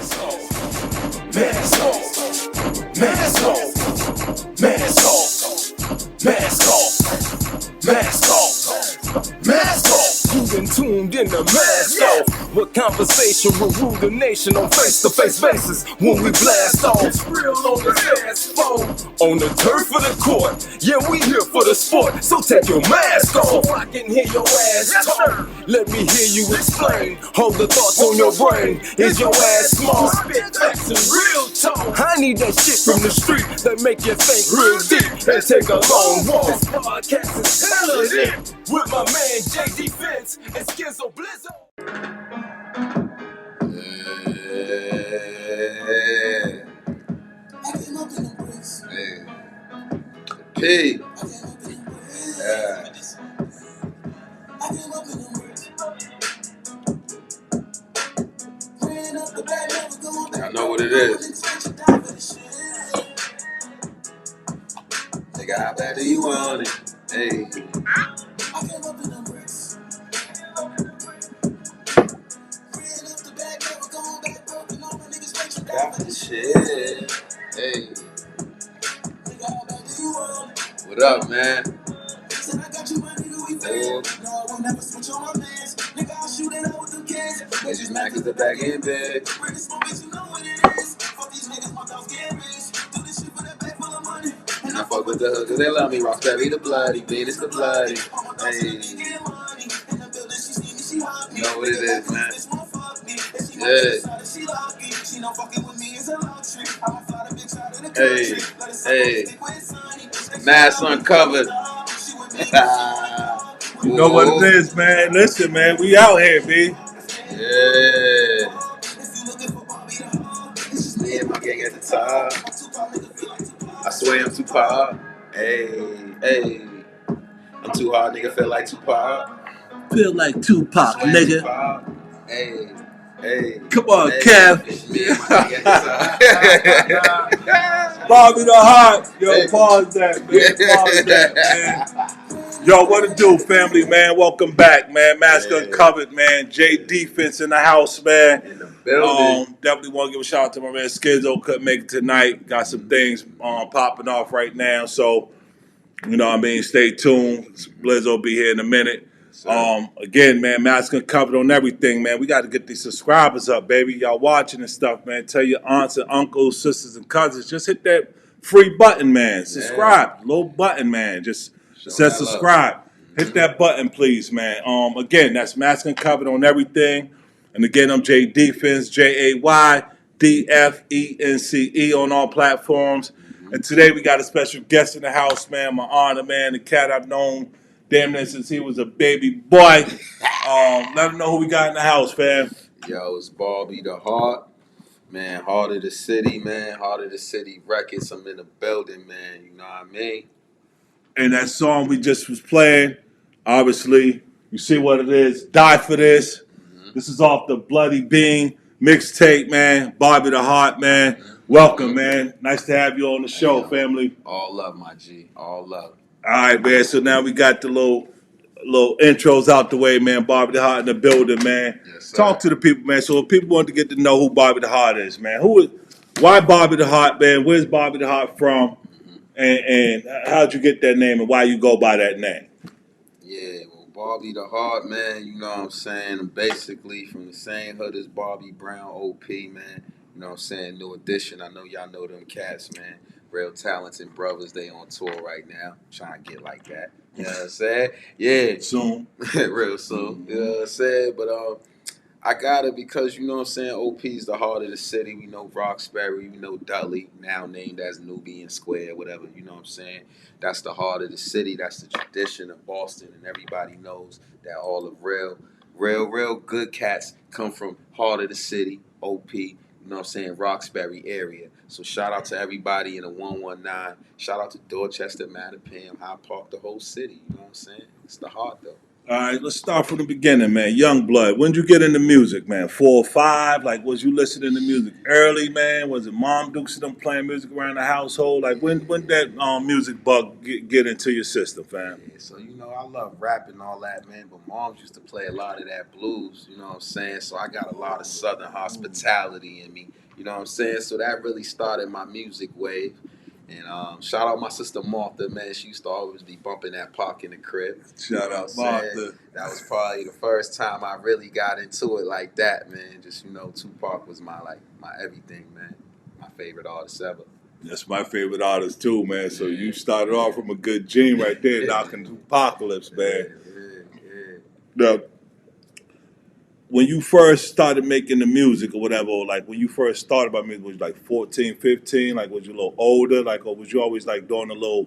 Mask off, mask off, mask off, mask off, mask off, mask off. You've been tuned in to Mask Off, where conversation will rule the nation on face-to-face basis when we blast off. It's real on the asphalt, on the turf of the court. Yeah, we here for the sport, so take your mask off so I can hear your ass talk. Let me hear you explain. Hold the thoughts on your brain. Is your ass small? Spit facts and real talk. I need that shit from the street that make you think real deep and take a long walk. This podcast is hella lit with my man JD Fence and Skizzo Blizzo. P. Yeah. I know what it is. Nigga, how bad do you want it? Hey. Got the shit. Hey. What up, man? They just mad cause the back in bed. And I fuck with the hood cause they love me. Roxbury the bloody, Venus the bloody. Hey. You know what it is, man. Yeah. Hey. Mask uncovered. You know what it is, man. Listen, man, we out here, B. Yeah. Me and my gang at the top. I swear I'm too hard. Hey. I'm too hard, nigga. Feel like Tupac. Feel like Tupac, nigga. Tupac. Hey. Come on, hey. Kev. Me and my gang at the top. Bobby DaHeart. Yo, Hey. pause that, man. Pause that, man. Yo, what it do, family, man? Welcome back, man. Mask Uncovered, man. J Defense in the house, man. In the building. Definitely want to give a shout out to my man Skizzo. Couldn't make it tonight. Got some things popping off right now. So, you know what I mean? Stay tuned. Blizzo will be here in a minute. Again, man, Mask Uncovered on everything, man. We got to get these subscribers up, baby. Y'all watching and stuff, man. Tell your aunts and uncles, sisters and cousins. Just hit that free button, man. Subscribe. Little button, man. Just says subscribe. Hit that button, please, man. Again, that's Mask Uncovered on everything. And again, I'm J Defense, JAYDFENCE on all platforms. And today we got a special guest in the house, man. My honor, man, the cat I've known damn near since he was a baby boy. Let him know who we got in the house, fam. Yo, it's Bobby DaHeart. Man, Heart of the City, man. Heart of the City Records. I'm in the building, man. You know what I mean? And that song we just was playing, obviously, you see what it is. Die for This. This is off the Bloody Bean mixtape, man. Bobby DaHeart, man. Welcome, man. Nice to have you on the show, family. All love, my G. All love. All right, man. So now we got the little intros out the way, man. Bobby DaHeart in the building, man. Yes, sir. Talk to the people, man. So if people want to get to know who Bobby DaHeart is, man. Why Bobby DaHeart, man? Where's Bobby DaHeart from? And how'd you get that name and why you go by that name? Yeah, well, Bobby DaHeart, man, you know what I'm saying? I'm basically from the same hood as Bobby Brown, OP, man. You know what I'm saying? New Edition. I know y'all know them cats, man. Real talented brothers. They on tour right now. Trying to get like that. You know what I'm saying? Yeah. Soon. Real soon. You know what I'm saying? But I got it because, you know what I'm saying, OP's the heart of the city. We know Roxbury, we know Dudley, now named as Nubian Square, whatever, you know what I'm saying? That's the heart of the city. That's the tradition of Boston, and everybody knows that all the real good cats come from heart of the city, OP, you know what I'm saying, Roxbury area. So shout out to everybody in the 119. Shout out to Dorchester, Mattapan, Hyde Park, the whole city, you know what I'm saying? It's the heart, though. All right, let's start from the beginning, man. Young blood. When did you get into music, man? 4 or 5? Like, was you listening to music early, man? Was it Mom Dukes and them playing music around the household? Like, when did that music bug get into your system, fam? Yeah, so I love rap and all that, man. But moms used to play a lot of that blues. You know what I'm saying? So I got a lot of Southern hospitality in me. You know what I'm saying? So that really started my music wave. And shout out my sister Martha, man. She used to always be bumping that Pac in the crib. Shout out Martha. That was probably the first time I really got into it like that, man. Just Tupac was my everything, man. My favorite artist ever. That's my favorite artist too, man. So you started off from a good gene right there, knocking the apocalypse, man. Now, when you first started making the music or whatever, or like when you first started about music, was you like 14, 15? Like, was you a little older? Like, or was you always like doing a little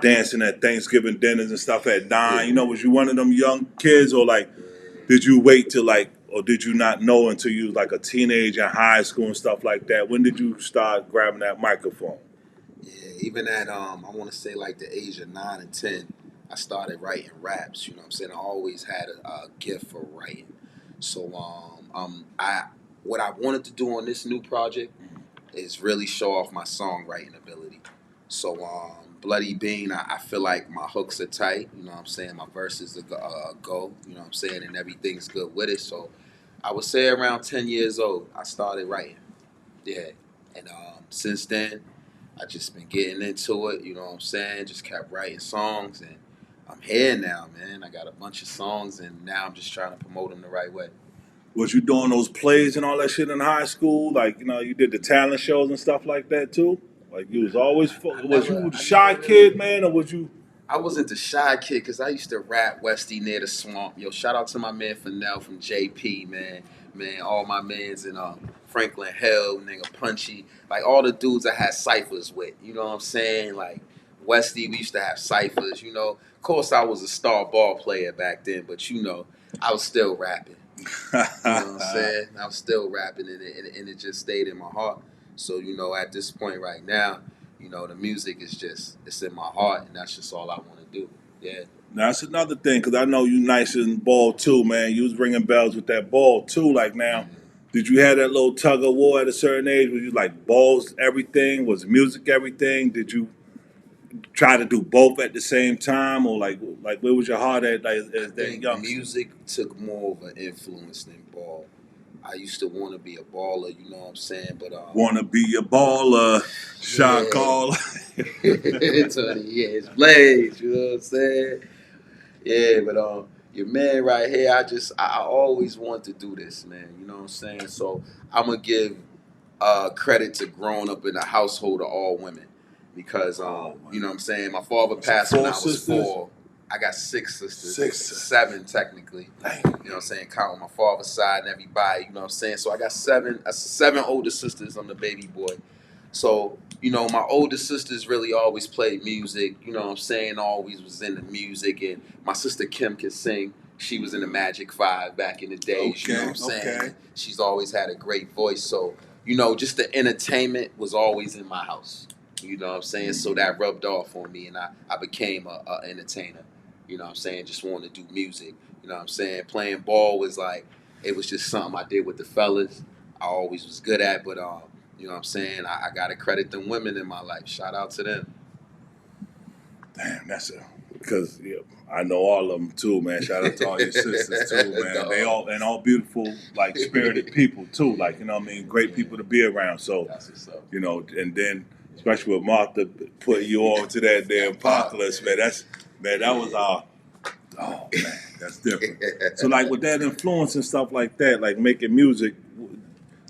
dancing at Thanksgiving dinners and stuff at 9? You know, was you one of them young kids, or like, did you wait till like, or did you not know until you was like a teenager in high school and stuff like that? When did you start grabbing that microphone? Yeah, even at I want to say like the age of 9 and 10, I started writing raps. You know what I'm saying? I always had a gift for writing. So I what I wanted to do on this new project is really show off my songwriting ability. So Bloody Bean, I feel like my hooks are tight. You know what I'm saying? My verses are go. You know what I'm saying? And everything's good with it. So I would say around 10 years old, I started writing. Yeah, and since then, I just been getting into it. You know what I'm saying? Just kept writing songs, and I'm here now, man. I got a bunch of songs, and now I'm just trying to promote them the right way. Was you doing those plays and all that shit in high school? Like, you know, you did the talent shows and stuff like that too? Like, you was always, was you the shy kid, man, or was you? I wasn't the shy kid because I used to rap Westy near the swamp. Yo, shout out to my man Fennell from JP, man. Man, all my mans in Franklin Hill, nigga Punchy. Like all the dudes I had ciphers with. You know what I'm saying? Like Westy, we used to have ciphers, you know. Of course I was a star ball player back then, but I was still rapping. You know what I'm saying? I was still rapping and it just stayed in my heart. So, at this point right now, the music is it's in my heart, and that's just all I want to do. Yeah. Now, that's another thing, because I know you nice and ball too, man. You was ringing bells with that ball too. Like now, did you have that little tug of war at a certain age? Was you like balls everything? Was music everything? Did you try to do both at the same time, or like where was your heart at as that young? Music took more of an influence than ball. I used to want to be a baller, you know what I'm saying? But want to be a baller, shot call. 20 years, Blaze, you know what I'm saying? Yeah, but your man right here, I always want to do this, man. You know what I'm saying? So I'm gonna give credit to growing up in a household of all women, because you know what I'm saying. My father passed when I was 4. I got 6 sisters, 7 technically. Dang. You know what I'm saying? Counting my father's side and everybody. You know what I'm saying? So I got 7 older sisters. I'm the baby boy. So, my older sisters really always played music. You know what I'm saying? Always was into music. And my sister Kim can sing. She was in the Magic 5 back in the days. Okay, you know what I'm saying? okay. She's always had a great voice. So, just the entertainment was always in my house. You know what I'm saying? So that rubbed off on me, and I became a entertainer. You know what I'm saying? Just wanted to do music. You know what I'm saying? Playing ball was it was just something I did with the fellas. I always was good at, but you know what I'm saying? I got to credit them women in my life. Shout out to them. Damn, because I know all of them too, man. Shout out to all your sisters too, man. They all beautiful, like spirited people too. Like, you know what I mean? Great people to be around. So, That's what's up. And then especially with Martha putting you on to that damn apocalypse, man. That was oh man, that's different. So like with that influence and stuff like that, like making music,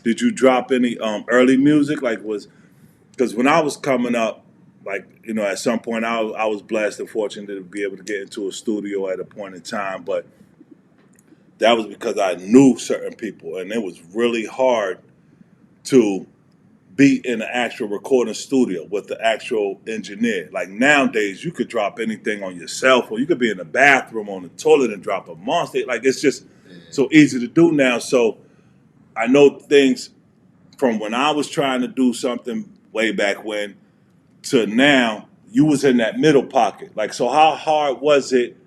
did you drop any early music? Like because when I was coming up, like, at some point I was blessed and fortunate to be able to get into a studio at a point in time, but that was because I knew certain people, and it was really hard to be in an actual recording studio with the actual engineer. Like nowadays, you could drop anything on yourself, or you could be in the bathroom on the toilet and drop a monster. Like it's just so easy to do now. So I know things from when I was trying to do something way back when to now. You was in that middle pocket. Like, so how hard was it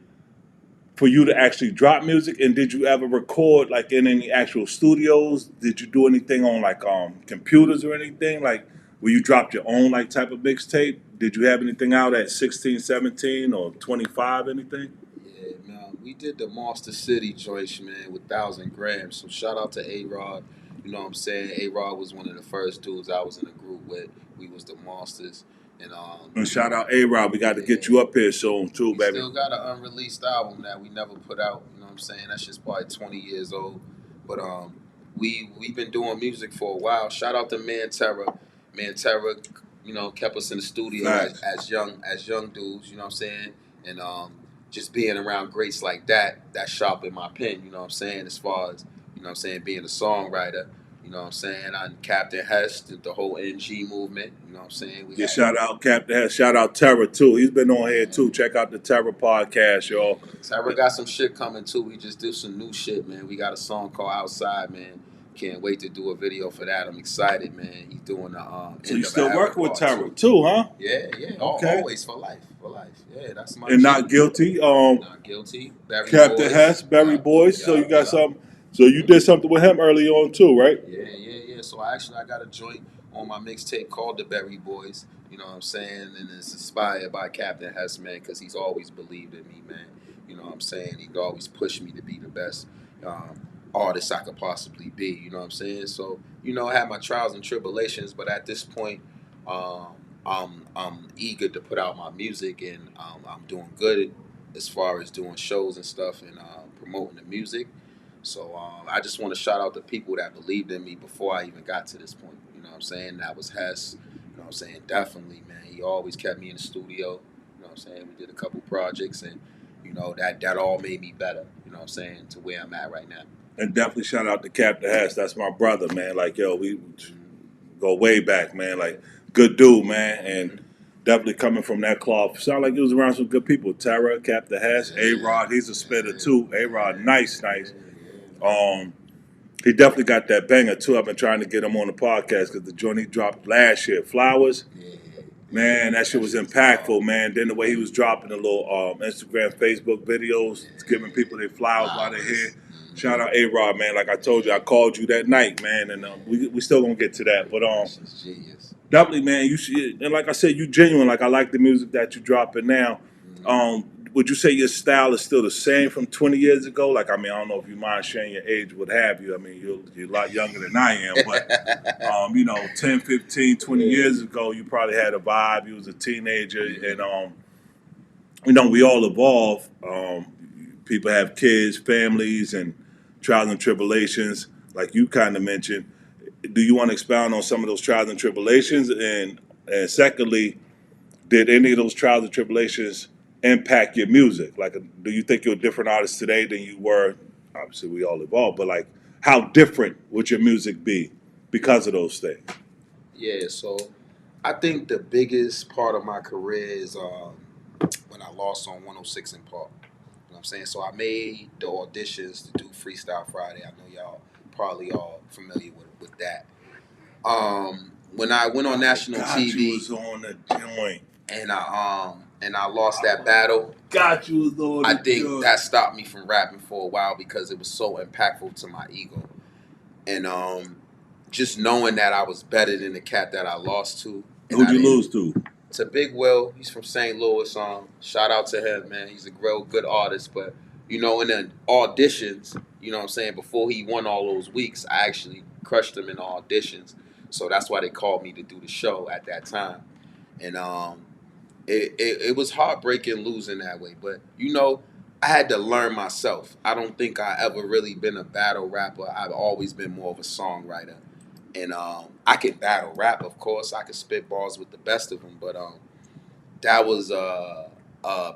for you to actually drop music? And did you ever record like in any actual studios? Did you do anything on like computers or anything? Like where you dropped your own like type of mixtape? Did you have anything out at 16, 17 or 25, anything? Yeah, man, we did the Monster City joints, man, with 1,000 grams. So shout out to A-Rod. You know what I'm saying? A-Rod was one of the first dudes I was in a group with. We was the Monsters. And And shout out A-Rob. We got to get yeah, you up here soon too, we baby. still got an unreleased album that we never put out. You know what I'm saying? That shit's probably 20 years old. But we've been doing music for a while. Shout out to Man Terror. Man Terror, you know, kept us in the studio as young dudes. You know what I'm saying? And just being around greats like that sharpened my pen. You know what I'm saying? As far as you know, what I'm saying being a songwriter. You know what I'm saying? I'm Captain Hest, the whole NG movement. You know what I'm saying? Yeah, shout out Captain Hess. Shout out Terror too. He's been on here too. Check out the Terror podcast, y'all. Terror got some shit coming too. We just did some new shit, man. We got a song called Outside, man. Can't wait to do a video for that. I'm excited, man. He's doing the So you still working with Terror too, huh? Yeah. Okay. Always for life. Yeah, that's my And shit. Not Guilty. Not Guilty. Barry Captain Boys. Hess, Barry Boys. So you got something. So you did something with him early on too, right? Yeah. So I got a joint on my mixtape called The Berry Boys. You know what I'm saying? And it's inspired by Captain Hess, man, because he's always believed in me, man. You know what I'm saying? He'd always push me to be the best artist I could possibly be. You know what I'm saying? So, you know, I had my trials and tribulations, but at this point, I'm eager to put out my music, and I'm doing good as far as doing shows and stuff and promoting the music. So I just want to shout out the people that believed in me before I even got to this point. You know what I'm saying? That was Hess. You know what I'm saying? Definitely, man. He always kept me in the studio. You know what I'm saying? We did a couple projects, and you know that all made me better. You know what I'm saying? To where I'm at right now. And definitely shout out to Captain Hess. That's my brother, man. Like, yo, we go way back, man. Like, good dude, man. And definitely coming from that cloth. Sound like he was around some good people. Tara, Captain Hess, A-Rod. He's a spitter, too. A-Rod, nice. He definitely got that banger, too. I've been trying to get him on the podcast because the joint he dropped last year, Flowers. Man, that shit was impactful, man. Then the way he was dropping the little Instagram, Facebook videos, giving people their flowers while they're here. Shout out A-Rod, man. Like I told you, I called you that night, man, and we still gonna get to that. But definitely, man, you should, and like I said, you genuine. Like I like the music that you dropping now. Would you say your style is still the same from 20 years ago? Like, I mean, I don't know if you mind sharing your age, what have you. I mean, you're a lot younger than I am, but, you know, 10, 15, 20 years ago, you probably had a vibe. You was a teenager, and, you know, we all evolve. People have kids, families, and trials and tribulations, like you kind of mentioned. Do you want to expound on some of those trials and tribulations? And secondly, did any of those trials and tribulations impact your music? Like, do you think you're a different artist today than you were? Obviously, we all evolved, but like, how different would your music be because of those things? Yeah, so I think the biggest part of my career is when I lost on 106 in Park. You know what I'm saying? So I made the auditions to do Freestyle Friday. I know y'all probably all familiar with that. When I went on national TV, you was on the joint. And I lost that battle. Got you was on I the think joint. that stopped me from rapping for a while because it was so impactful to my ego. And just knowing that I was better than the cat that I lost to. Who'd you lose to? To Big Will. He's from St. Louis. Shout out to him, man. He's a real good artist. But, you know, in the auditions, you know what I'm saying, before he won all those weeks, I actually crushed him in the auditions. So that's why they called me to do the show at that time. And it was heartbreaking losing that way. But, you know, I had to learn myself. I don't think I ever really been a battle rapper. I've always been more of a songwriter. And I can battle rap, of course. I can spit bars with the best of them. But that was a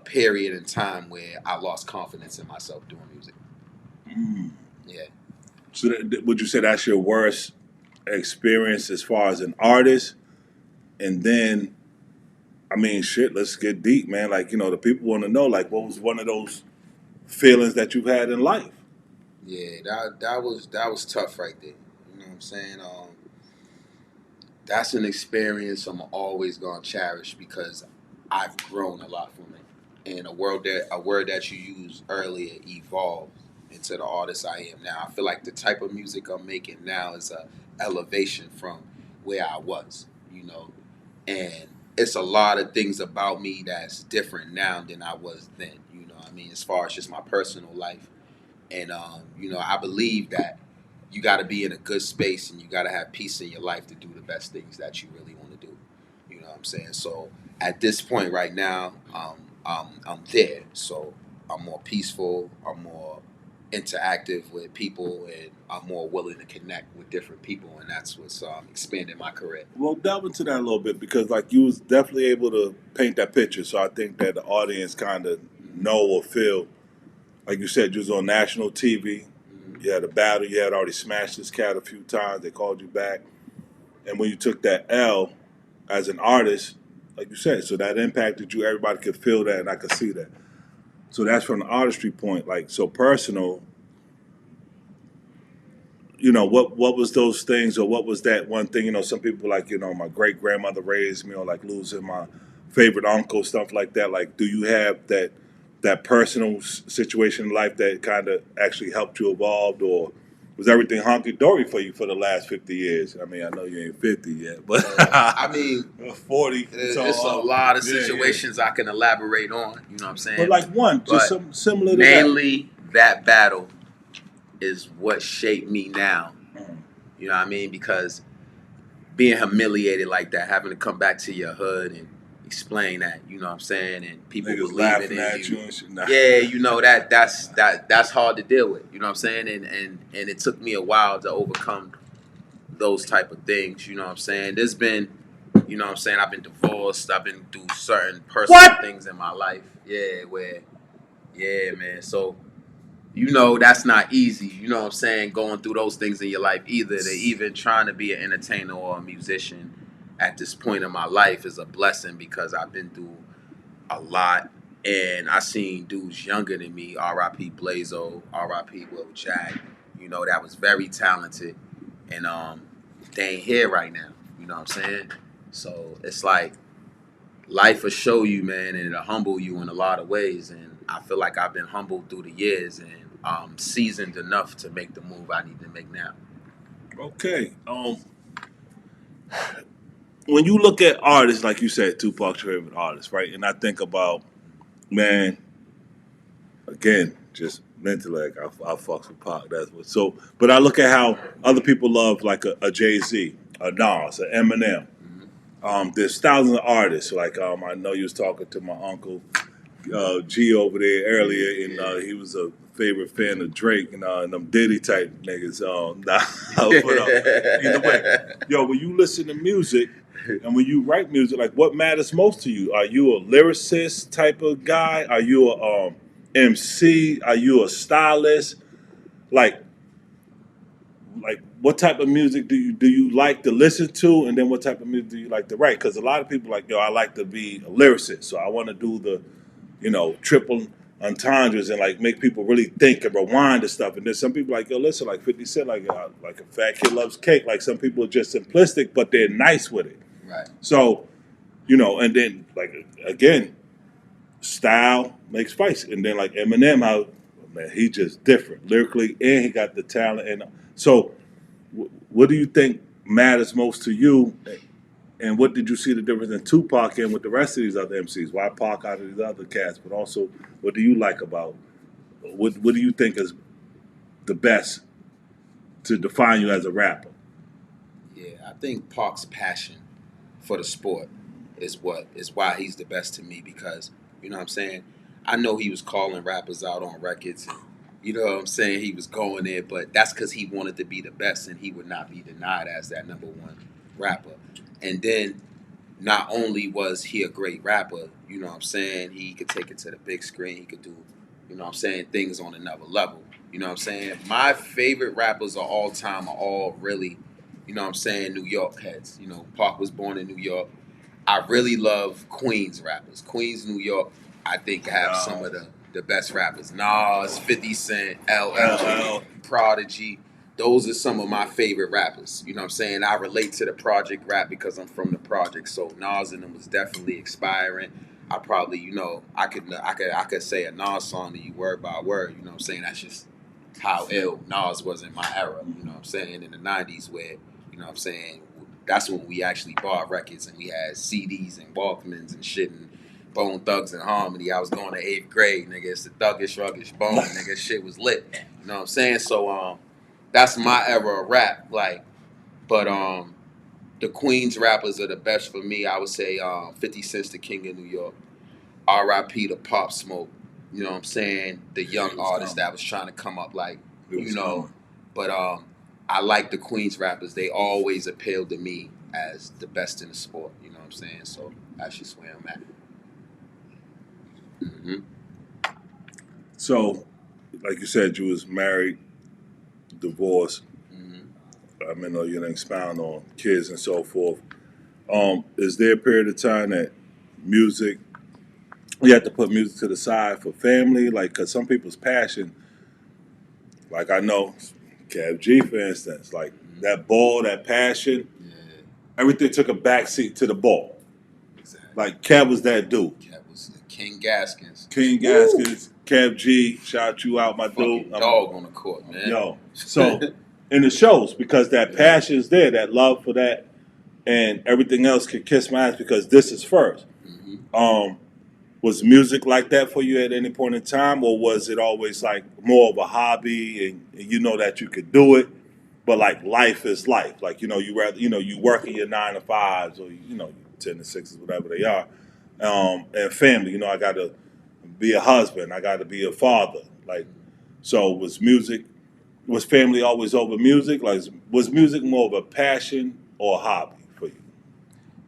period in time where I lost confidence in myself doing music. Yeah. So would you say that's your worst experience as far as an artist? And then, I mean, shit, let's get deep, man. Like, you know, the people want to know, like, what was one of those feelings that you've had in life? Yeah, that was tough right there. You know what I'm saying? That's an experience I'm always gonna cherish because I've grown a lot from it. and a word that you used earlier, evolve into the artist I am now. I feel like the type of music I'm making now is a elevation from where I was, you know, and it's a lot of things about me that's different now than I was then. You know what I mean? As far as just my personal life, and you know, I believe that you got to be in a good space and you got to have peace in your life to do the best things that you really want to do. You know what I'm saying? So at this point right now, I'm there. So I'm more peaceful. I'm more interactive with people, and I'm more willing to connect with different people, and that's what's expanding my career. Well, delve into that a little bit because, like, you was definitely able to paint that picture. So I think that the audience kind of know or feel, like you said, you was on national TV. You had a battle. You had already smashed this cat a few times. They called you back, and when you took that L as an artist, like you said, so that impacted you. Everybody could feel that, and I could see that. So that's from the artistry point, like so personal. You know, what was those things, or what was that one thing? You know, some people like, you know, my great grandmother raised me, or like losing my favorite uncle, stuff like that. Like, do you have that personal situation in life that kind of actually helped you evolve, or was everything honky dory for you for the last 50 years? I mean, I know you ain't 50 yet, but I mean, 40. it's a lot of situations I can elaborate on. You know what I'm saying? But like one, just But some similar to mainly that battle is what shaped me now. that. You know what I mean? Because being humiliated like that, having to come back to your hood and explain that, you know what I'm saying, and people Niggas believing laughing in at you. you and shit. Nah. Yeah, you know that's hard to deal with. You know what I'm saying, and it took me a while to overcome those type of things. You know what I'm saying. There's been, you know what I'm saying, I've been divorced. I've been through certain personal things in my life. Yeah, yeah, man. So you know that's not easy. You know what I'm saying, going through those things in your life either. To even trying to be an entertainer or a musician at this point in my life is a blessing because I've been through a lot. And I seen dudes younger than me, R.I.P. Blazo, R.I.P. Will Jack, you know, that was very talented. And they ain't here right now. You know what I'm saying? So it's like life will show you, man, and it'll humble you in a lot of ways. And I feel like I've been humbled through the years and seasoned enough to make the move I need to make now. Okay. When you look at artists, like you said, Tupac's your favorite artist, right? And I think about, man, again, just mentally, like I fucks with Pac. That's what. So, but I look at how other people love, like a Jay-Z, a Nas, a Eminem. There's thousands of artists. Like I know you was talking to my uncle G over there earlier, and he was a favorite fan of Drake and them Diddy type niggas. Either way, yo, when you listen to music and when you write music, like what matters most to you? Are you a lyricist type of guy? Are you a MC? Are you a stylist? Like what type of music do you like to listen to, and then what type of music do you like to write? Because a lot of people like, yo, I like to be a lyricist, so I want to do the triple entendres and like make people really think and rewind and stuff. And then some people like, yo, listen, like 50 Cent, like a fat kid loves cake. Like some people are just simplistic, but they're nice with it. Right. So, and then like again, style makes spice. And then like Eminem, how man, he just different lyrically, and he got the talent. And so, what do you think matters most to you? And what did you see the difference in Tupac and with the rest of these other MCs? Why Pac out of these other cats? But also, what do you like about what do you think is the best to define you as a rapper? Yeah, I think Pac's passion for the sport is why he's the best to me because you know what I'm saying. I know he was calling rappers out on records, and you know what I'm saying. He was going there, but that's because he wanted to be the best, and he would not be denied as that number one rapper. And then, not only was he a great rapper, you know what I'm saying. He could take it to the big screen. He could do, you know what I'm saying, things on another level. You know what I'm saying. My favorite rappers of all time are all really, you know what I'm saying, New York heads. You know, Pac was born in New York. I really love Queens rappers. Queens, New York, I think have some of the best rappers. Nas, 50 Cent, LL, Prodigy. Those are some of my favorite rappers. You know what I'm saying? I relate to the project rap because I'm from the project. So Nas and them was definitely inspiring. I probably, I could say a Nas song to you word by word. You know what I'm saying? That's just how ill Nas was in my era. You know what I'm saying? In the '90s, where you know what I'm saying, that's when we actually bought records and we had CDs and Walkmans and shit and Bone Thugs and Harmony. I was going to 8th grade, nigga. It's the Thuggish Ruggish Bone, nigga. Shit was lit. You know what I'm saying? So that's my era of rap. Like, but the Queens rappers are the best for me. I would say 50 Cent's the king of New York. R.I.P. to Pop Smoke. You know what I'm saying? The young artist that was trying to come up, like, you know. But I like the Queens rappers. They always appealed to me as the best in the sport. You know what I'm saying? So that's just where I'm at. Mm-hmm. So, like you said, you was married, divorced. Mm-hmm. I mean, you didn't expound on kids and so forth. Is there a period of time that music, you have to put music to the side for family? Like, because some people's passion, like I know, Kev G, for instance, like that ball, that passion, everything took a backseat to the ball. Exactly. Like, Kev was that dude. Kev was King Gaskins. King Gaskins, Kev G, shout you out, my Fucking dude. dog on the court, man. Yo, so in the shows, because that passion is there, that love for that, and everything else can kiss my ass because this is first. Mm-hmm. Was music like that for you at any point in time, or was it always like more of a hobby and you know that you could do it, but like life is life, like you rather you work in your 9 to 5s or 10 to 6s, whatever they are, and family. I got to be a husband, I got to be a father. Like, so was family always over music? Like, was music more of a passion or a hobby for you?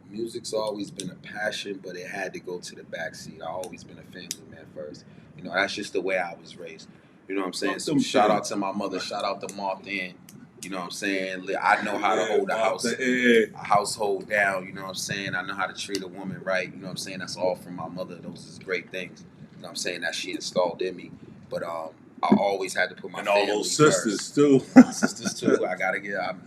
Music's always been a passion, but it had to go to the backseat. I always been a family man first. That's just the way I was raised. You know what I'm saying? So shout out to my mother. Shout out to Martha. You know what I'm saying? I know how to hold a household down. You know what I'm saying? I know how to treat a woman right. You know what I'm saying? That's all from my mother. Those is great things. You know what I'm saying? That she installed in me. But I always had to put my family all those sisters first. too. My sisters too. I gotta get. I'm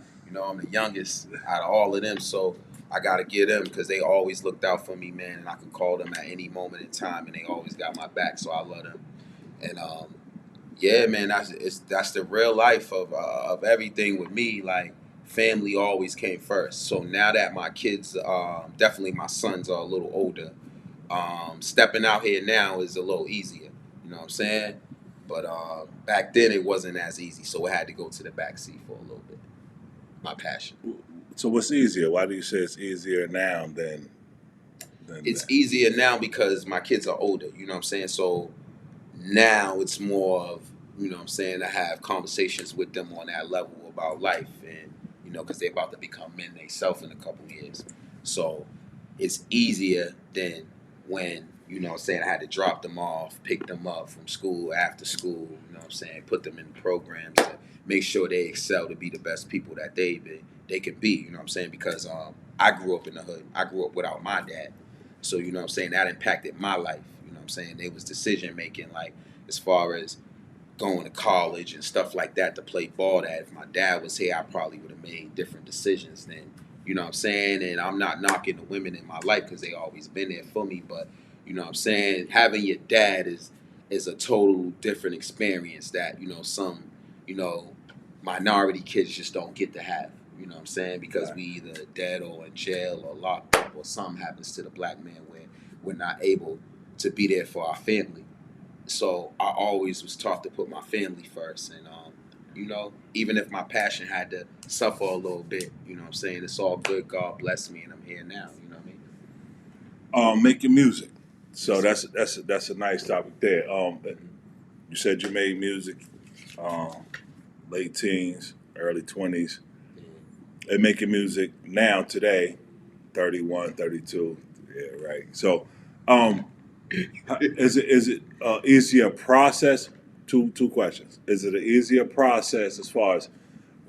the youngest out of all of them, so I gotta get them because they always looked out for me, man. And I could call them at any moment in time, and they always got my back. So I love them. And yeah, man, that's the real life of everything with me. Like, family always came first. So now that my kids, definitely my sons are a little older, stepping out here now is a little easier. You know what I'm saying? But back then it wasn't as easy, so it had to go to the backseat for a little bit. My passion. So what's easier? Why do you say it's easier now than It's easier now because my kids are older. You know what I'm saying? So now it's more of, what I'm saying, I have conversations with them on that level about life, and because they're about to become men themselves in a couple years. So it's easier than when, what I'm saying, I had to drop them off, pick them up from school, after school, what I'm saying, put them in programs to make sure they excel to be the best people that they can be, you know what I'm saying? Because I grew up in the hood. I grew up without my dad. So, what I'm saying, that impacted my life. You know what I'm saying? It was decision making, like, as far as going to college and stuff like that to play ball, that if my dad was here, I probably would have made different decisions then. You know what I'm saying? And I'm not knocking the women in my life because they always been there for me. But, you know what I'm saying? Having your dad is a total different experience that, some, minority kids just don't get to have. You know what I'm saying? Because we either dead or in jail or locked up, or something happens to the black man where we're not able to be there for our family. So I always was taught to put my family first. And, even if my passion had to suffer a little bit, you know what I'm saying? It's all good. God bless me, and I'm here now. You know what I mean? Making music. So that's a nice topic there. You said you made music late teens, early 20s. And making music now, today, 31, 32. Yeah, right. So is it easier process? Two questions. Is it an easier process as far as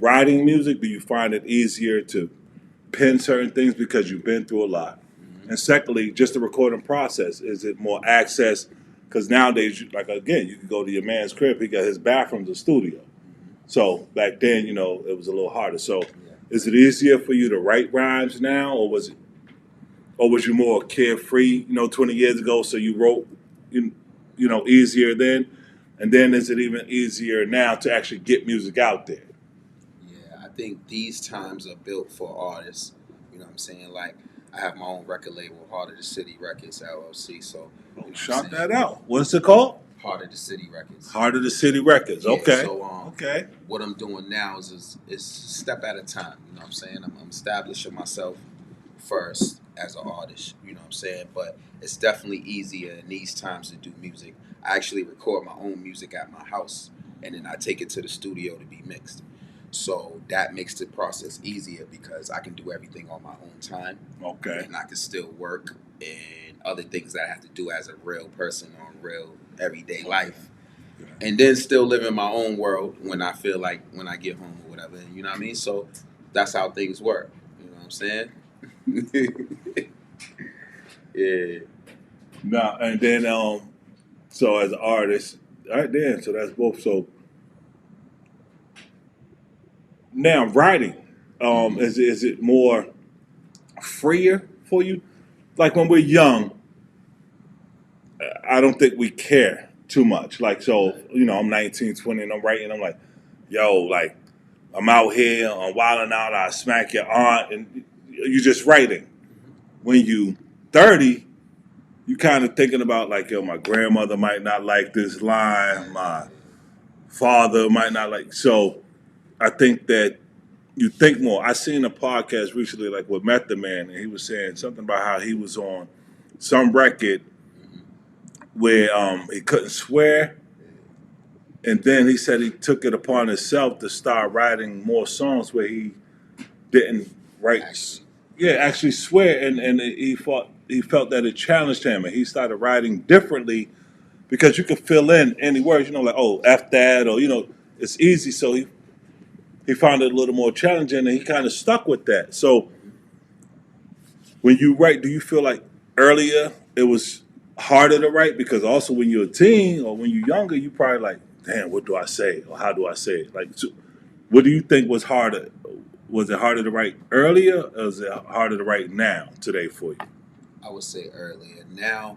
writing music? Do you find it easier to pen certain things because you've been through a lot? And secondly, just the recording process. Is it more access? Because nowadays, like, again, you can go to your man's crib. He got his bathroom's a studio. So back then, it was a little harder. So is it easier for you to write rhymes now, or or was you more carefree, 20 years ago? So you wrote, easier then, and then is it even easier now to actually get music out there? Yeah, I think these times are built for artists. You know what I'm saying? Like, I have my own record label, Heart of the City Records, LLC. So, you know what I'm Shout saying? that out. What's it called? Heart of the City Records. Heart of the City Records. Yeah, Okay. so Okay. what I'm doing now is a step at a time. You know what I'm saying? I'm establishing myself first as an artist. You know what I'm saying? But it's definitely easier in these times to do music. I actually record my own music at my house, and then I take it to the studio to be mixed. So that makes the process easier because I can do everything on my own time, Okay. and I can still work and other things that I have to do as a real person on real everyday life, and then still live in my own world when I feel like when I get home or whatever. You know what I mean? So that's how things work. You know what I'm saying? Yeah. Now and then, so as an artist, all right, then, so that's both. So now writing, is it more freer for you? Like when we're young, I don't think we care too much. Like, so, I'm 19, 20, and I'm writing. I'm like, yo, like, I'm out here, I'm wilding out, I smack your aunt, and you're just writing. When you 30, you kind of thinking about, like, yo, my grandmother might not like this line, my father might not like. So I think that you think more. I seen a podcast recently, like with Method Man, and he was saying something about how he was on some record where he couldn't swear, and then he said he took it upon himself to start writing more songs where he didn't write, actually swear, and he felt that it challenged him, and he started writing differently because you could fill in any words, like, oh, f that, or it's easy. So he found it a little more challenging, and he kind of stuck with that. So when you write, do you feel like earlier it was harder to write because also when you're a teen or when you're younger, you probably like, damn, what do I say or how do I say it? Like, so what do you think was harder? Was it harder to write earlier, or is it harder to write now today for you? I would say earlier. Now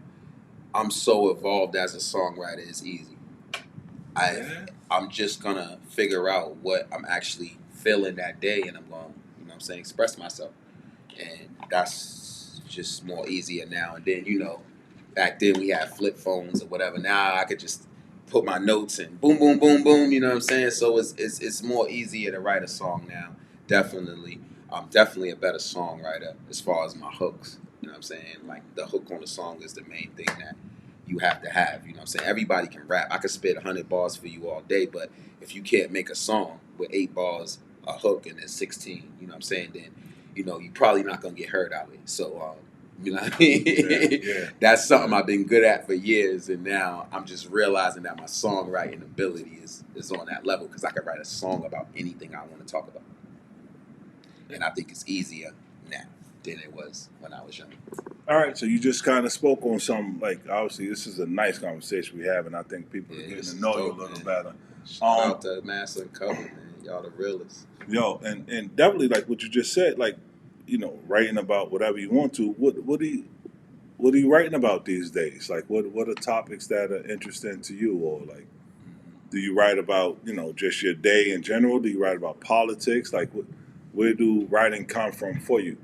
I'm so evolved as a songwriter, it's easy. I'm just gonna figure out what I'm actually feeling that day, and I'm going, express myself, and that's just more easier now. And then back then we had flip phones or whatever. Now I could just put my notes and boom, boom, boom, boom. You know what I'm saying? So it's more easier to write a song now. Definitely, I'm definitely a better songwriter as far as my hooks. You know what I'm saying? Like the hook on the song is the main thing that you have to have. You know what I'm saying? Everybody can rap. I could spit 100 bars for you all day, but if you can't make a song with 8 bars, a hook, and then 16, you know what I'm saying? Then you're probably not gonna get heard out of it. So you know what I mean? Yeah. That's something I've been good at for years, and now I'm just realizing that my songwriting ability is on that level because I can write a song about anything I want to talk about, and I think it's easier now than it was when I was young. All right, so you just kind of spoke on some, like, obviously this is a nice conversation we have, and I think people are getting to know you a little better. Shout out to Master and Cover, man. Y'all the realest. Yo, and definitely like what you just said, like, writing about whatever you want to. What are you writing about these days? Like, what are topics that are interesting to you, or like, do you write about just your day in general? Do you write about politics? Like, where do writing come from for you?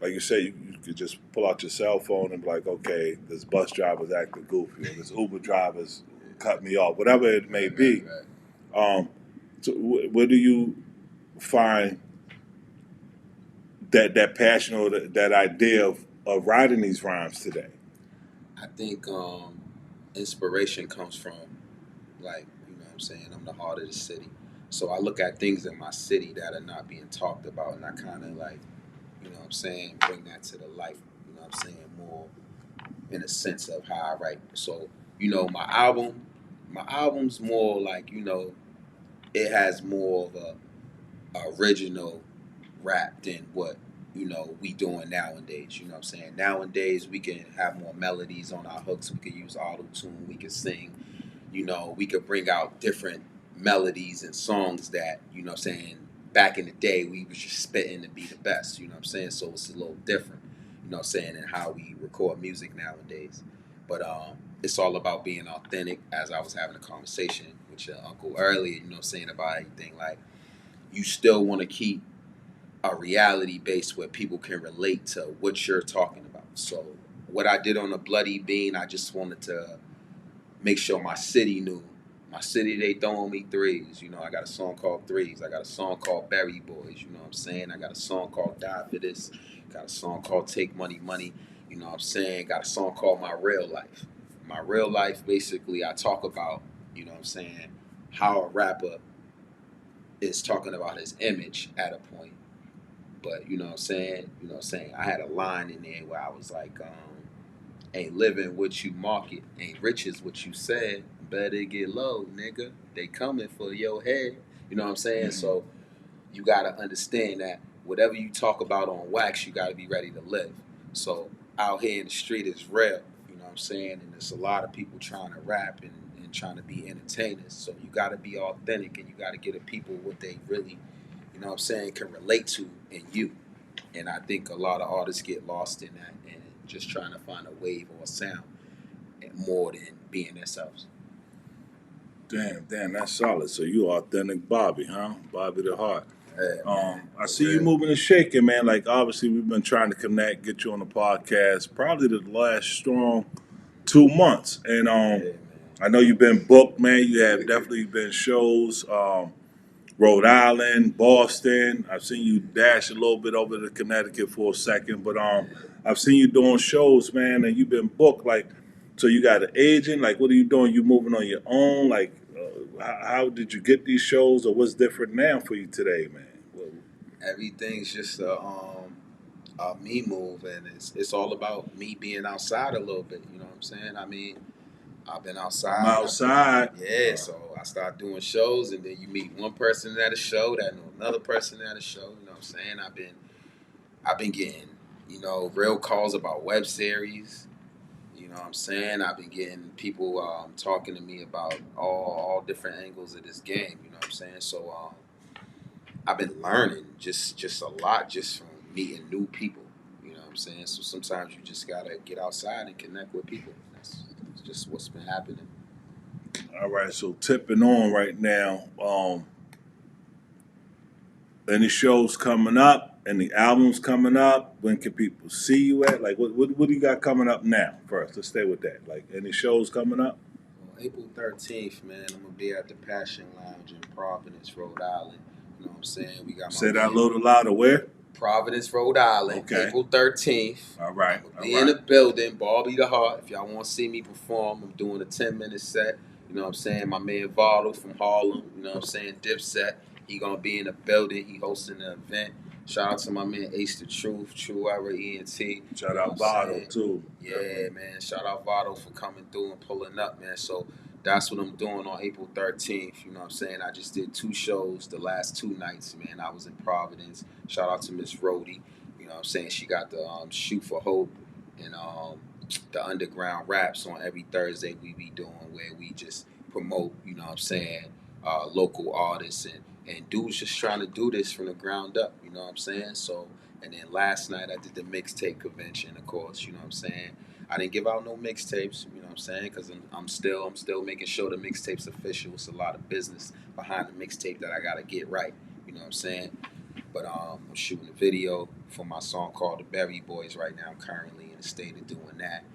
Like you say, you could just pull out your cell phone and be like, okay, this bus driver's acting goofy, or this Uber driver's cut me off, whatever it may be. So where do you find that passion or that idea of writing these rhymes today? I think inspiration comes from, like, what I'm saying, I'm the heart of the city. So I look at things in my city that are not being talked about, and I kind of like, what I'm saying, bring that to the life, what I'm saying, more in a sense of how I write. So, my album's more like, it has more of a original rap than what we doing nowadays. You know what I'm saying? Nowadays we can have more melodies on our hooks. We can use auto tune. We can sing. We could bring out different melodies and songs that what I'm saying. Back in the day, we was just spitting to be the best. You know what I'm saying? So it's a little different. know what I'm saying, and how we record music nowadays. But it's all about being authentic. As I was having a conversation with your uncle earlier, you know what I'm saying, about everything, like you still want to keep a reality base where people can relate to what you're talking about. So what I did on the Bloody Bean, I just wanted to make sure my city knew. My city, they throwing me threes. You know, I got a song called Threes. I got a song called Berry Boys. You know what I'm saying? I got a song called Die For This. Got a song called Take Money Money. You know what I'm saying? Got a song called My Real Life. My Real Life, basically, I talk about, you know what I'm saying, how a rapper is talking about his image at a point. But, you know what I'm saying? You know what I'm saying? I had a line in there where I was like, ain't living what you market, ain't riches what you said. Better get low, nigga. They coming for your head. You know what I'm saying? So you gotta understand that whatever you talk about on wax, you gotta be ready to live. So out here in the street is real. You know what I'm saying? And there's a lot of people trying to rap and trying to be entertainers. So you gotta be authentic and you gotta get the people what they really, you know what I'm saying, can relate to in you. And I think a lot of artists get lost in that and just trying to find a wave or a sound more than being themselves. Damn, that's solid. So you authentic Bobby, huh? Bobby DaHeart. Yeah, I see you moving and shaking, man. Like obviously we've been trying to connect, get you on the podcast, probably the last strong 2 months. And man. I know you've been booked, man. You have definitely been shows. Rhode Island, Boston. I've seen you dash a little bit over to Connecticut for a second, but I've seen you doing shows, man, and you've been booked. Like, so you got an agent? Like, what are you doing? You moving on your own? Like, how did you get these shows, or what's different now for you today, man? Everything's just a me move, and it's all about me being outside a little bit. You know what I'm saying? I mean, I've been outside. I'm outside. Yeah, so I start doing shows, and then you meet one person at a show that know another person at a show. You know what I'm saying? I've been getting, you know, real calls about web series. You know what I'm saying? I've been getting people talking to me about all different angles of this game. You know what I'm saying? So I've been learning just a lot just from meeting new people. You know what I'm saying? So sometimes you just gotta get outside and connect with people. That's just what's been happening. All right, so tipping on right now. Any shows coming up? Any albums coming up? When can people see you at? Like, what do you got coming up now? First, let's stay with that. Like, any shows coming up? Well, April 13th, man, I'm gonna be at the Passion Lounge in Providence, Rhode Island. You know what I'm saying? We got my Say that a man, little louder. Where? Providence, Rhode Island, Okay. April 13th. All right. I'm gonna be in the building, Bobby DaHeart. If y'all want to see me perform, I'm doing a 10-minute set. You know what I'm saying? My man Vado from Harlem, you know what I'm saying? Dipset. He gonna be in the building. He hosting the event. Shout out to my man Ace the Truth, True Era ENT. Shout out Vado too. Yeah, man. Shout out Vado for coming through and pulling up, man. So that's what I'm doing on April 13th. You know what I'm saying? I just did 2 shows the last 2 nights, man. I was in Providence. Shout out to Miss Rhodey. You know what I'm saying? She got the Shoot for Hope and the Underground Raps on every Thursday we be doing, where we just promote, you know what I'm saying, local artists and dudes just trying to do this from the ground up, you know what I'm saying? So, and then last night I did the mixtape convention, of course, you know what I'm saying? I didn't give out no mixtapes, you know what I'm saying? Because I'm still making sure the mixtape's official. It's a lot of business behind the mixtape that I gotta get right, you know what I'm saying? But I'm shooting a video for my song called The Berry Boys right now. I'm currently in the state of doing that.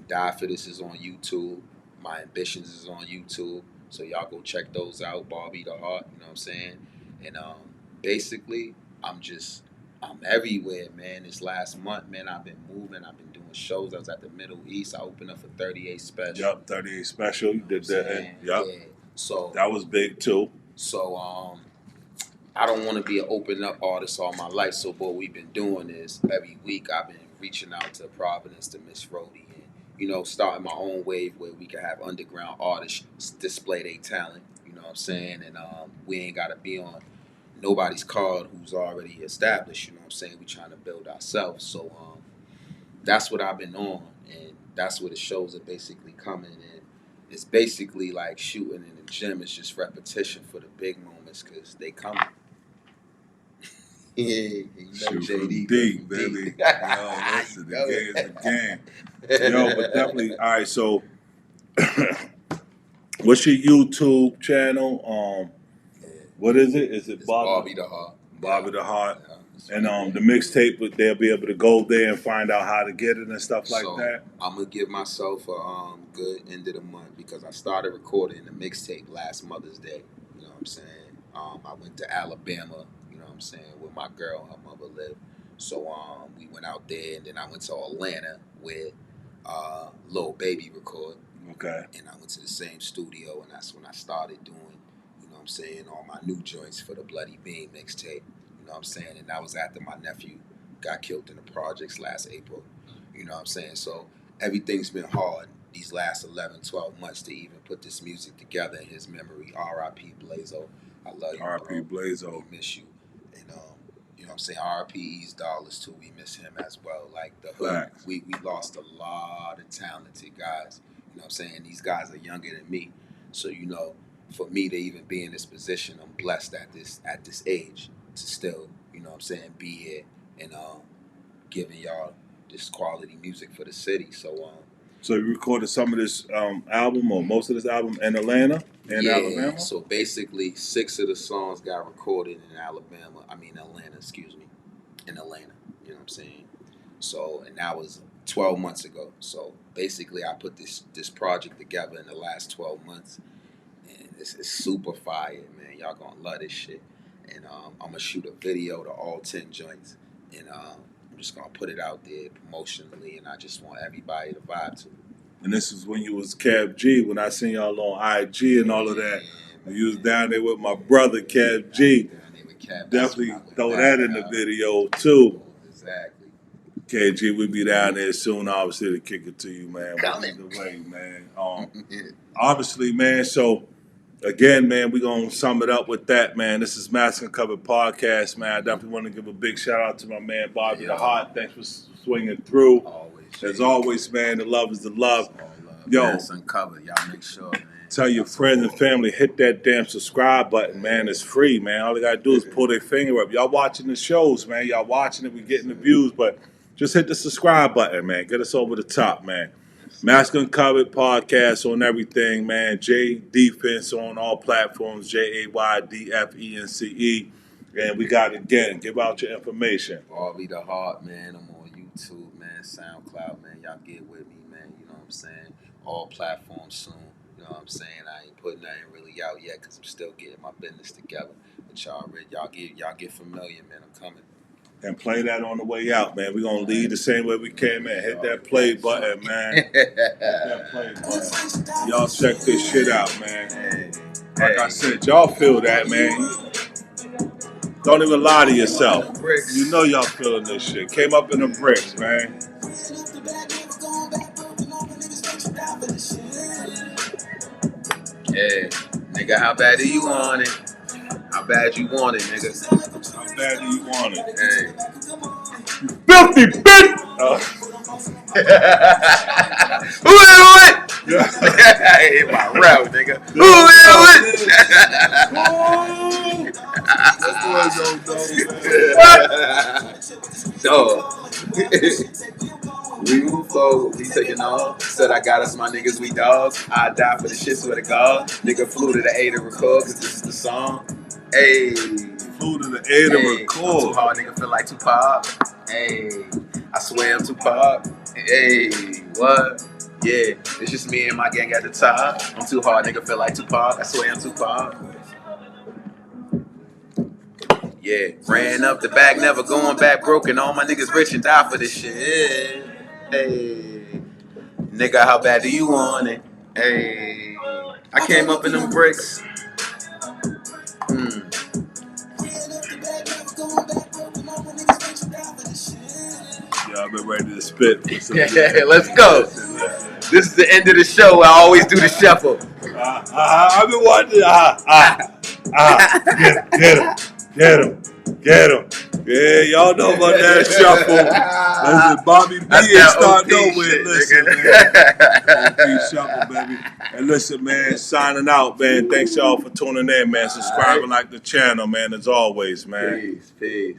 Die For This is on YouTube. My Ambitions is on YouTube. So y'all go check those out. Bobby DaHeart, you know what I'm saying? And basically, I'm everywhere, man. This last month, man, I've been moving. I've been doing shows. I was at the Middle East. I opened up for 38 Special. Yup, 38 Special. You did that. Yup. Yeah. So that was big too. So I don't want to be an open up artist all my life. So what we've been doing is every week I've been reaching out to Providence, to Miss Rhodey, and you know, starting my own wave where we can have underground artists display their talent. You know what I'm saying? And we ain't gotta be on nobody's card who's already established. You know what I'm saying? We trying to build ourselves. So that's what I've been on, and that's where the shows are basically coming in. It's basically like shooting in the gym. It's just repetition for the big moments because they coming. You know Shoot from JD deep, baby. Yo, listen, the game is the game. Yo, but definitely, all right, so what's your YouTube channel? What is it? Is it It's Bobby? Bobby DaHeart. Bobby DaHeart. Yeah. And the mixtape, they'll be able to go there and find out how to get it and stuff like So that. I'm gonna give myself a good end of the month because I started recording the mixtape last Mother's Day. You know what I'm saying? I went to Alabama. You know what I'm saying, where my girl and her mother live. So we went out there, and then I went to Atlanta where Lil Baby record. Okay. And I went to the same studio, and that's when I started doing, you know what I'm saying, all my new joints for the Bloody Bean mixtape. You know what I'm saying? And that was after my nephew got killed in the projects last April. You know what I'm saying? So everything's been hard these last 11, 12 months to even put this music together in his memory. R.I.P. Blazo. I love you, R.I.P. bro. Blazo. We miss you. And, you know what I'm saying? R.I.P. East Dollars, too. We miss him as well. Like, the hood, we lost a lot of talented guys. You know what I'm saying? These guys are younger than me. So, you know, for me to even be in this position, I'm blessed at this age to still, you know what I'm saying, be here and giving y'all this quality music for the city. So you recorded some of this album or most of this album in Atlanta and Alabama? So basically 6 of the songs got recorded in Atlanta, excuse me, in Atlanta. You know what I'm saying? So, and that was 12 months ago. So basically I put this project together in the last 12 months, and it's super fire, man. Y'all gonna love this shit. And I'm gonna shoot a video to all 10 joints, and I'm just gonna put it out there promotionally, and I just want everybody to vibe to it. And this is when you was Cab G, when I seen y'all on IG and all of that. When you was down there with my brother, Cab G. Definitely throw that in the video, too. Exactly. KG, we be down there soon, obviously, to kick it to you, man. Coming. Either way, man. Obviously, man, so, again, man, we going to sum it up with that, man. This is Mask and Cover Podcast, man. I definitely want to give a big shout-out to my man, Bobby DaHeart. Thanks for swinging through. As always, man, the love is the love. Yo, Mask Uncovered. Y'all make sure, man. Tell your friends and family, hit that damn subscribe button, man. It's free, man. All they got to do is pull their finger up. Y'all watching the shows, man. Y'all watching it. We getting the views, but just hit the subscribe button, man. Get us over the top, man. Mask Uncovered Podcast on everything, man. J Defense on all platforms. JAYDFENCE. And we got it again. Give out your information. Bobby DaHeart, man. I'm on YouTube, man. SoundCloud, man. Y'all get with me, man. You know what I'm saying? All platforms soon. You know what I'm saying? I ain't putting nothing really out yet because I'm still getting my business together. But y'all get familiar, man. I'm coming. And play that on the way out, man. We're going to leave the same way we came in. Hit that play button, man. Hit that play button. Y'all check this shit out, man. Like I said, y'all feel that, man. Don't even lie to yourself. You know y'all feeling this shit. Came up in the bricks, man. Yeah, nigga, how bad do you want it? How bad you want it, nigga? How bad do you want it? Hey. Filthy bitch! Who is it? Hey, my rap, nigga. Who is it? We move forward, we taking off. Said I got us, my niggas, we dogs. I die for the shit, swear to God. Nigga flew to the A to record, cause this is the song. Hey. Flew to the A to record. I'm too hard, nigga, feel like Tupac. Hey. I swear I'm Tupac. Hey. What? Yeah. It's just me and my gang at the top. I'm too hard, nigga, feel like Tupac. I swear I'm Tupac. Yeah. Ran up the bag, never going back broken. All my niggas rich and die for this shit. Hey, nigga, how bad do you want it? Hey, I came up in them bricks. Yeah, I've been ready to spit. Yeah, let's go. This is the end of the show. I always do the shuffle. I've been watching. Get him. Yeah, y'all know about that shuffle. Listen, Bobby B ain't start nowhere. Listen, man. OP shuffle, baby. And listen, man, signing out, man. Thanks y'all for tuning in, man. Subscribing, like the channel, man, as always, man. Peace.